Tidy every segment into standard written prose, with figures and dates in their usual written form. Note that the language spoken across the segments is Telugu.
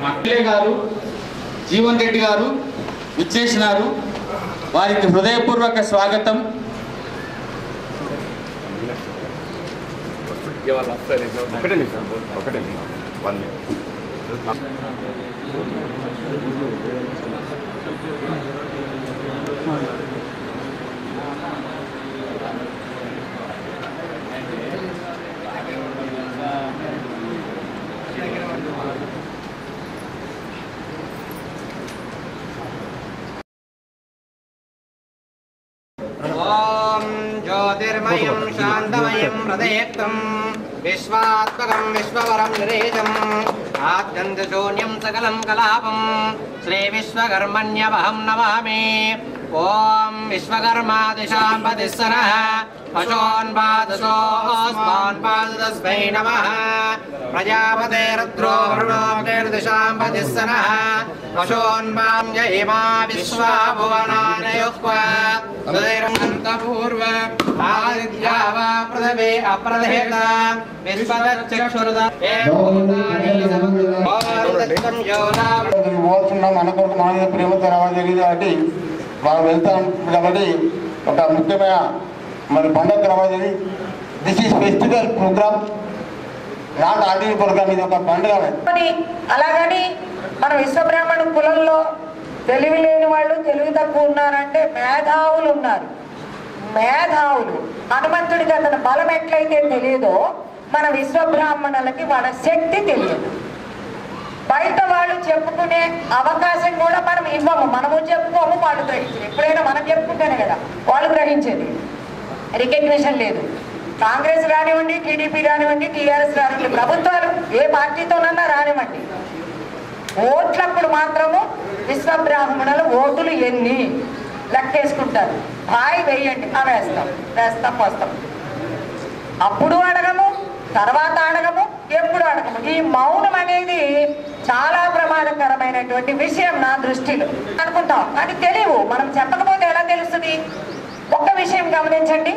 మక్కిలే గారు జీవన్ రెడ్డి గారు విచ్చేసినారు. వారికి హృదయపూర్వక స్వాగతం. ज्योतिर्मयं शान्तमयं हृदयेक्तं विश्वात्मकं विश्ववरं निरेजम् आद्यन्तशून्यं सकलं कलापं श्रीविश्वकर्मण्यवहं नमामि। ॐ विश्वकर्मादिशाम्पतिस्सनः पशोन्पादसोऽस्मान्पादतस्मै नमः। प्रजापतेरुद्रो वरुणोऽग्निर्दिशाम्पतिस्सनः पशोन्पां जयिमा विश्वा भुवनानयुक्त्वा तदैरन्तपूर्व आदित्या वा पृथिवी अप्रदहेता विश्वदच्चक्षुरुदा మనకొరకు మన ప్రేమతో రావాలి జరిగింది కాబట్టి మనం వెళ్తాం కాబట్టి ఒక ముఖ్యమైన మన పండుగ రావాలి. This is festival program, not ordinary program. ఇది ఒక పండుగ. అలాగని మన విశ్వబ్రాహ్మణ కులంలో తెలివి లేని వాళ్ళు, తెలివి తక్కువ ఉన్నారంటే మేధావులు ఉన్నారు. మేధావులు హనుమంతుడికి అతని బలం ఎట్లయితే తెలియదో మన విశ్వబ్రాహ్మణులకి వాళ్ళ శక్తి తెలియదు. బయట వాళ్ళు చెప్పుకునే అవకాశం కూడా మనం ఇవ్వము. మనము చెప్పుకోము, వాళ్ళు గ్రహించేది. ఎప్పుడైనా మనం చెప్పుకుంటేనే కదా వాళ్ళు గ్రహించేది. రికగ్నిషన్ లేదు. కాంగ్రెస్ రానివ్వండి, టీడీపీ రానివ్వండి, టీఆర్ఎస్ రానివ్వండి, ప్రభుత్వాలు ఏ పార్టీతోనన్నా రానివ్వండి, ఓట్లప్పుడు మాత్రము విశ్వబ్రాహ్మణుల ఓటులు ఎన్ని లెక్కేసుకుంటారు. హాయి వేయండి, వేస్తాం వస్తాం. అప్పుడు అడగము, తర్వాత అడగము, ఎప్పుడు అడగము. ఈ మౌనం అనేది చాలా ప్రమాదకరమైనటువంటి విషయం నా దృష్టిలో. అనుకుంటాం కానీ తెలియవు. మనం చెప్పకపోతే ఎలా తెలుస్తుంది? ఒక్క విషయం గమనించండి.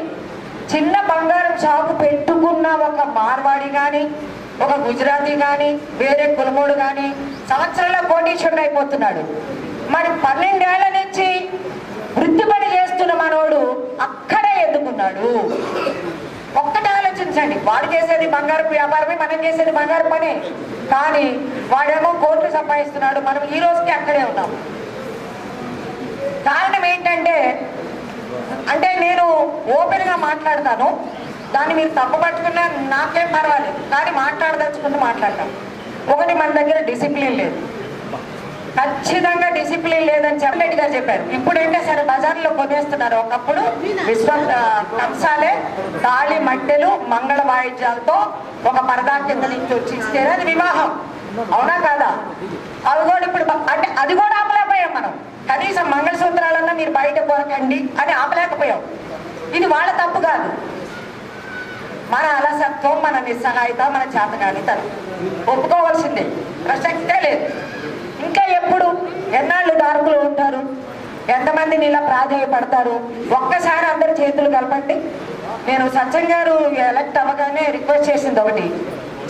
చిన్న బంగారం షాపు పెట్టుకున్న ఒక మార్వాడి కానీ, ఒక గుజరాతీ కానీ, వేరే కులమోడు కానీ సంవత్సరంలో కోటీశ్వరుడు అయిపోతున్నాడు. మరి 12 ఏళ్ల నుంచి వృత్తి పని చేస్తున్న మనోడు అక్కడే ఎదుకున్నాడు. ఒక్కటి ఆలోచించండి. వాడు చేసేది బంగారు వ్యాపారమే, మనం చేసేది బంగారు పనే. కానీ వాడేమో కోట్లు సంపాదిస్తున్నాడు, మనం ఈ రోజుకి అక్కడే ఉన్నాం. కారణం ఏంటంటే, అంటే నేను ఓపెన్గా మాట్లాడతాను, దాన్ని మీరు తప్పు పట్టుకున్నా నాకేం పర్వాలేదు, కానీ మాట్లాడదలుచుకుంటూ మాట్లాడతాం. ఒకటి, మన దగ్గర డిసిప్లిన్ లేదు. ఖచ్చితంగా డిసిప్లిన్ లేదని చెప్పలేట్ గారు చెప్పారు. ఇప్పుడైతే సరే బజార్లో కొనేస్తున్నారు. ఒకప్పుడు కంసాలే తాళి మట్టెలు మంగళ వాయిద్యాలతో ఒక పరదా కింద నుంచి వచ్చి ఇస్తే అది వివాహం. అవునా కాదా? అవి కూడా ఇప్పుడు అంటే అది కూడా ఆపలేకపోయాం మనం. కనీసం మంగళసూత్రాలన్నా మీరు బయట పోరకండి అని ఆపలేకపోయాం. ఇది వాళ్ళ తప్పు కాదు, మన అలసత్వం, మన నిస్సహాయత, మన చేతగానితనం. ఒప్పుకోవాల్సిందే, ప్రసక్తే లేదు. ఇంకా ఎప్పుడు ఎన్నాళ్ళు దారుకులు ఉంటారు? ఎంతమందిని ఇలా ప్రాధేయపడతారు? ఒక్కసారి అందరు చేతులు కలపండి. నేను సత్యం గారు ఎలక్ట్ అవ్వగానే రిక్వెస్ట్ చేసింది ఒకటి,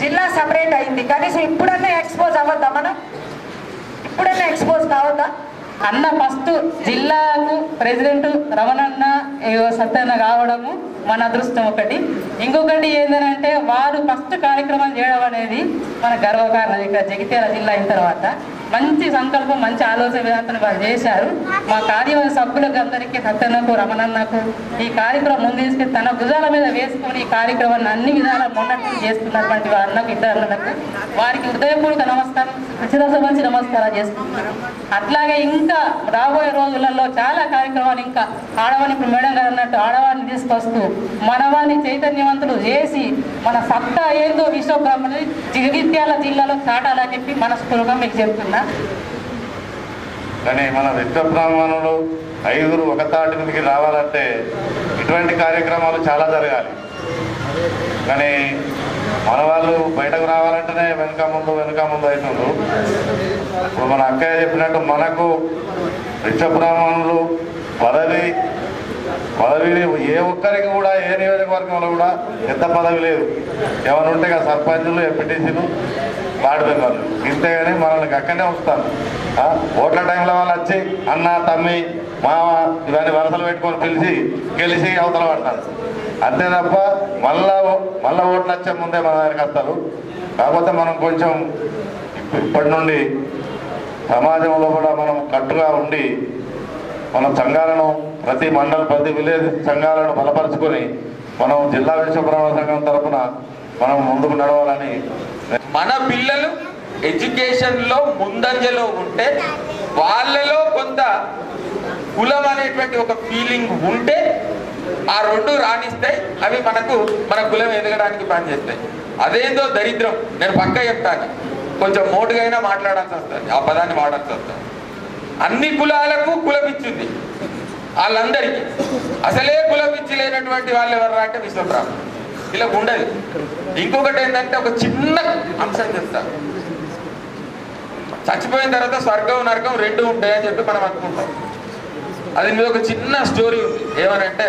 జిల్లా సపరేట్ అయింది, కనీసం ఇప్పుడన్నా ఎక్స్పోజ్ అవ్వద్దా? మనం ఇప్పుడన్నా ఎక్స్పోజ్ కావద్దా? అన్న ఫస్ట్ జిల్లాకు ప్రెసిడెంట్ రమణన్న సత్యన్న కావడము మన అదృష్టం ఒకటి. ఇంకొకటి ఏంటంటే వారు ఫస్ట్ కార్యక్రమం చేయడం అనేది మన గర్వకారణం. ఇక్కడ జగిత్యాల జిల్లా అయిన తర్వాత మంచి సంకల్పం, మంచి ఆలోచన విధానం వారు చేశారు. మా కార్యవర్గ సభ్యులకు అందరికీ, సత్యన్నకు, రమణన్నకు ఈ కార్యక్రమం ముందు తీసుకెళ్ళి తన భుజాల మీద వేసుకొని ఈ కార్యక్రమాన్ని అన్ని విధాలా మొన్నట్టు చేస్తున్నటువంటి అన్నకు, ఇద్దరు అన్నలకు వారికి హృదయపూర్వక నమస్కారం, శిరస్సు మంచి నమస్కారం చేసుకుంటున్నారు. అట్లాగే ఇంకా రాబోయే రోజులలో చాలా కార్యక్రమాలు, ఇంకా ఆడవారిని, ఇప్పుడు మేడం గారు అన్నట్టు ఆడవారిని తీసుకొస్తూ మనవారిని చైతన్యవంతులు చేసి మన సత్తా ఏందో విశ్వబ్రాహ్మణులు జగిత్యాల జిల్లాలో చాటాలని చెప్పి మనస్ఫూర్తిగా మీకు చెప్తున్నా. కానీ మన విశ్వబ్రాహ్మణులు 5 ఒక తాటి మీదకి రావాలంటే ఇటువంటి కార్యక్రమాలు చాలా జరగాలి. కానీ మన వాళ్ళు బయటకు రావాలంటేనే వెనుక ముందు అవుతుండ్రు. ఇప్పుడు మన అక్కయ్య చెప్పినట్టు మనకు విశ్వబ్రాహ్మణులు పదవి ఏ ఒక్కరికి కూడా ఏ నియోజకవర్గంలో కూడా పెద్ద పదవి లేదు. ఏమైనా ఉంటే కదా సర్పంచులు, ఎంపీటీసీలు, వార్డు మెంబర్లు, ఇంతేగాని మనల్ని అక్కడనే ఉంచుతాను. ఓట్ల టైంలో వాళ్ళు వచ్చి అన్న, తమ్మి, మామ ఇవన్నీ వరసలు పెట్టుకొని గెలిచి అవతల పడతారు. అంతే తప్ప మళ్ళా ఓట్లు వచ్చే ముందే మన దగ్గరికి వస్తారు. కాకపోతే మనం కొంచెం ఇప్పటి నుండి సమాజంలో కూడా మనం కట్టుగా ఉండి మన సంఘాలను ప్రతి మండలం, ప్రతి విలేజ్ సంఘాలను బలపరుచుకొని మనం జిల్లా విశ్వబ్రాహ్మణ సంఘం తరఫున మనం ముందుకు నడవాలని. మన పిల్లలు ఎడ్యుకేషన్లో ముందంజలో ఉంటే వాళ్ళలో కొంత కులం అనేటువంటి ఒక ఫీలింగ్ ఉంటే ఆ 2 రాణిస్తాయి. అవి మన కులం ఎదగడానికి పనిచేస్తాయి. అదేందో దరిద్రం నేను పక్క చెప్తాను, కొంచెం మోటుగా అయినా మాట్లాడాల్సి వస్తుంది, ఆ పదాన్ని వాడాల్సి వస్తుంది. అన్ని కులాలకు కులపిచ్చింది వాళ్ళందరికీ. అసలే కులపిచ్చి లేనటువంటి వాళ్ళు ఎవరు అంటే విశ్వబ్రాహ్మణులు. ఇలా ఉండదు. ఇంకొకటి ఏంటంటే ఒక చిన్న అంశం చెప్తాను. చచ్చిపోయిన తర్వాత స్వర్గం నరకం 2 ఉంటాయని చెప్పి మనం అనుకుంటాం. అది మీద ఒక చిన్న స్టోరీ ఉంది. ఏమనంటే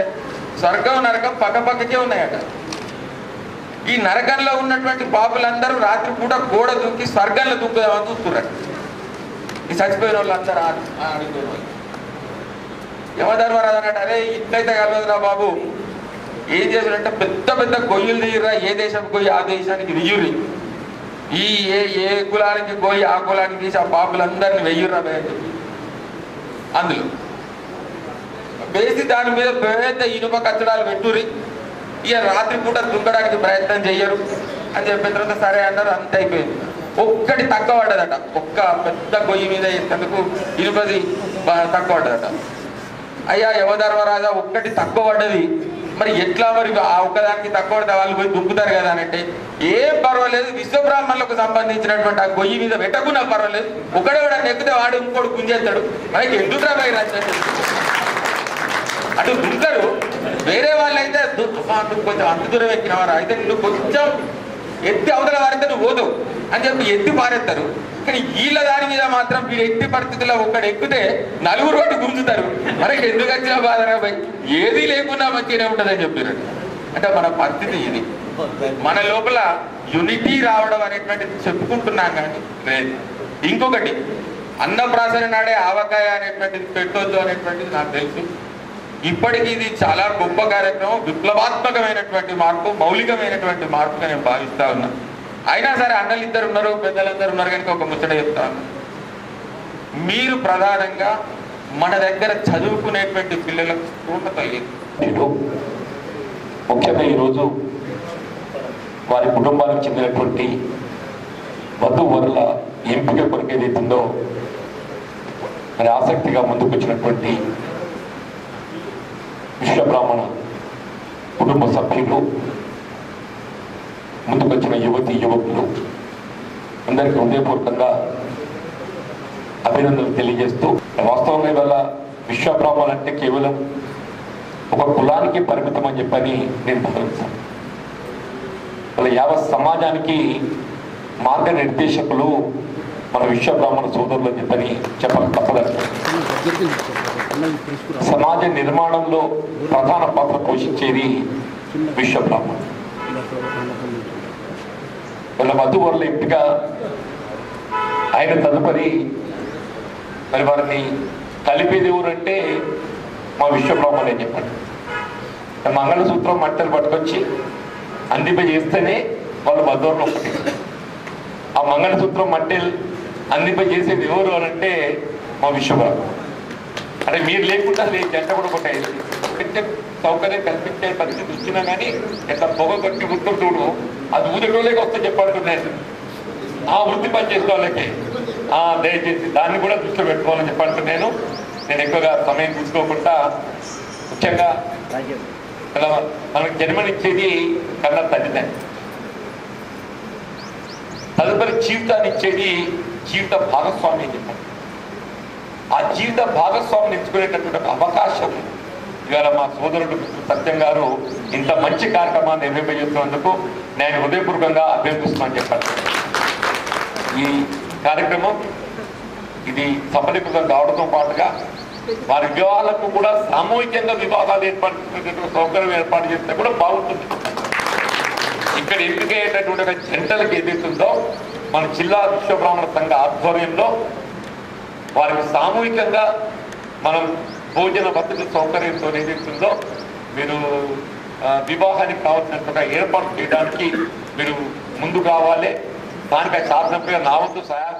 స్వర్గం నరకం పక్కపక్కకే ఉన్నాయట. ఈ నరకంలో ఉన్నటువంటి పాపులందరూ రాత్రి పూట గోడ దూకి స్వర్గంలో దూకుదామని చూస్తున్నారు. ఈ చచ్చిపోయిన వాళ్ళందరూ అడిగిపోయిన వాళ్ళు యమధర్మరాజు అన్నట్టు, అరే ఇట్లయితే కలవదురా బాబు, ఏం చేశారంటే పెద్ద పెద్ద గొయ్యులు తీయరా, ఏ దేశం గొయ్యి ఆ దేశానికి వెయ్యురి, ఈ ఏ కులానికి గొయ్యి ఆ కులానికి తీసి ఆ పాపులందరినీ వెయ్యురా అందులో వేసి దాని మీద పెద్ద ఇనుప కచ్చడాలు పెట్టురి, ఇక రాత్రి పూట దుంకడానికి ప్రయత్నం చెయ్యరు అని చెప్పిన తర్వాత సరే అన్నారు. అంత అయిపోయింది. ఒక్కటి తక్కువ పడ్డదట. ఒక్క పెద్ద గొయ్యి మీద ఎత్తేందుకు ఇనుపది తక్కువ పడ్డదట. అయ్యా యమధర్మరాజా, ఒక్కటి తక్కువ పడ్డది, మరి ఎట్లా, మరి ఆ ఒక్కదానికి తక్కువ పడితే వాళ్ళు పోయి దుంకుతారు కదా అని అంటే, ఏం పర్వాలేదు, విశ్వబ్రాహ్మణులకు సంబంధించినటువంటి ఆ గొయ్యి మీద పెట్టకున్నా పర్వాలేదు, ఒకడే ఎక్కితే వాడు ఇంకోటి గుంజేస్తాడు, మనకి ఎందుకు రాబాయి రాజ్యం అటు దుంకరు. వేరే వాళ్ళైతే కొంచెం అంత దూరం ఎక్కినవారు అయితే నువ్వు కొంచెం ఎత్తి అవతల వారైతే నువ్వు పోదు అని చెప్పి ఎత్తి పారేస్తారు. కానీ వీళ్ళ దాని మీద మాత్రం వీళ్ళు ఎట్టి పరిస్థితుల్లో ఒక్కడు ఎక్కితే 4 రోడ్డు గుంజుతారు. మనకి ఎందుకు వచ్చినా బాధరా భయ్, ఏది లేకున్నా మంచిగానే ఉంటుందని చెప్పినారు. అంటే మన పరిస్థితి ఇది. మన లోపల యూనిటీ రావడం అనేటువంటిది చెప్పుకుంటున్నాం కానీ లేదు. ఇంకొకటి, అన్నప్రాసన నాడే ఆవకాయ అనేటువంటిది పెట్టొద్దు అనేటువంటిది నాకు తెలుసు. ఇప్పటికీ ఇది చాలా గొప్ప కార్యక్రమం, విప్లవాత్మకమైనటువంటి మార్పు, మౌలికమైనటువంటి మార్పుగా నేను భావిస్తా ఉన్నా. అయినా సరే అన్నలు 2 ఉన్నారు, పెద్దలందరూ ఉన్నారు, కనుక ఒక ముచ్చట చెప్తాను. మీరు ప్రధానంగా మన దగ్గర చదువుకునేటువంటి పిల్లలకు స్ఫూర్త లేదు. ముఖ్యంగా ఈరోజు వారి కుటుంబానికి చెందినటువంటి వధువరుల ఎంపిక కొరకు ఏదైతుందో మరి ఆసక్తిగా ముందుకు వచ్చినటువంటి విశ్వబ్రాహ్మణ కుటుంబ సభ్యులు, ముందుకొచ్చిన యువకులు అందరికీ హృదయపూర్వకంగా అభినందనలు తెలియజేస్తూ, వాస్తవంగా ఇవాళ విశ్వబ్రాహ్మణులు అంటే కేవలం ఒక కులానికి పరిమితం అని చెప్పని నేను భావిస్తాను. వాళ్ళ యావత్ సమాజానికి మార్గనిర్దేశకులు మన విశ్వబ్రాహ్మణ సోదరులు అని చెప్పని చెప్పక తప్పదండి. సమాజ నిర్మాణంలో ప్రధాన పాత్ర పోషించేది విశ్వబ్రాహ్మణులు. వాళ్ళ వధువరుల ఎంపిక ఆయన తదుపరి మరి వారిని కలిపేది ఎవరంటే మా విశ్వబ్రాహ్మణులు అని చెప్పండి. మంగళసూత్రం మట్టలు పట్టుకొచ్చి అందింపజేస్తేనే వాళ్ళు వధువరులు ఒకటి. ఆ మంగళసూత్రం మట్టెలు అందింపజేసేది ఎవరు అని అంటే మా విశ్వబ్రాహ్మణులు. అంటే మీరు లేకుండా జంట కూడా కొట్టాయి సౌకర్యం కల్పించే పరిస్థితి వచ్చినా కానీ ఎంత పొగ కొట్టి గుర్తుంటూ అది ఊదటోళ్ళకి వస్తే చెప్పంటున్నాను. ఆ వృత్తి పని చేసే వాళ్ళకి దయచేసి దాన్ని కూడా దృష్టిలో పెట్టుకోవాలని చెప్పంటున్నాను. నేను ఎక్కువగా సమయం తీసుకోకుండా, ముఖ్యంగా మనకు జన్మనిచ్చేది కన్నా తల్లిదండ్రులు, తదుపరి జీవితాన్ని ఇచ్చేది జీవిత భాగస్వామి అని చెప్పండి. ఆ జీవిత భాగస్వామిని ఎంచుకునేటటువంటి ఒక అవకాశం ఇవాళ మా సోదరుడు సత్యం గారు ఇంత మంచి కార్యక్రమాన్ని నిర్వహించేస్తున్నందుకు నేను హృదయపూర్వకంగా అభ్యర్థిస్తున్నాను చెప్పాను. ఈ కార్యక్రమం ఇది సఫలీకృతం కావడంతో పాటుగా వారి వివాహాలకు కూడా సామూహికంగా వివాహాలు ఏర్పాటు చేసేటువంటి సౌకర్యం ఏర్పాటు చేస్తే కూడా బాగుంటుంది. ఇక్కడ ఎంపికయ్యేటటువంటి ఒక జంటలకు ఏదైతుందో మన జిల్లా విశ్వబ్రాహ్మణ సంఘ ఆధ్వర్యంలో వారికి సామూహికంగా మనం భోజన వసతి సౌకర్యంతో ఏదైతుందో మీరు వివాహానికి కావాల్సినటువంటి ఏర్పాటు చేయడానికి మీరు ముందు కావాలి. దానికి శాసనసభ్యుగా నా వంతు సహాయ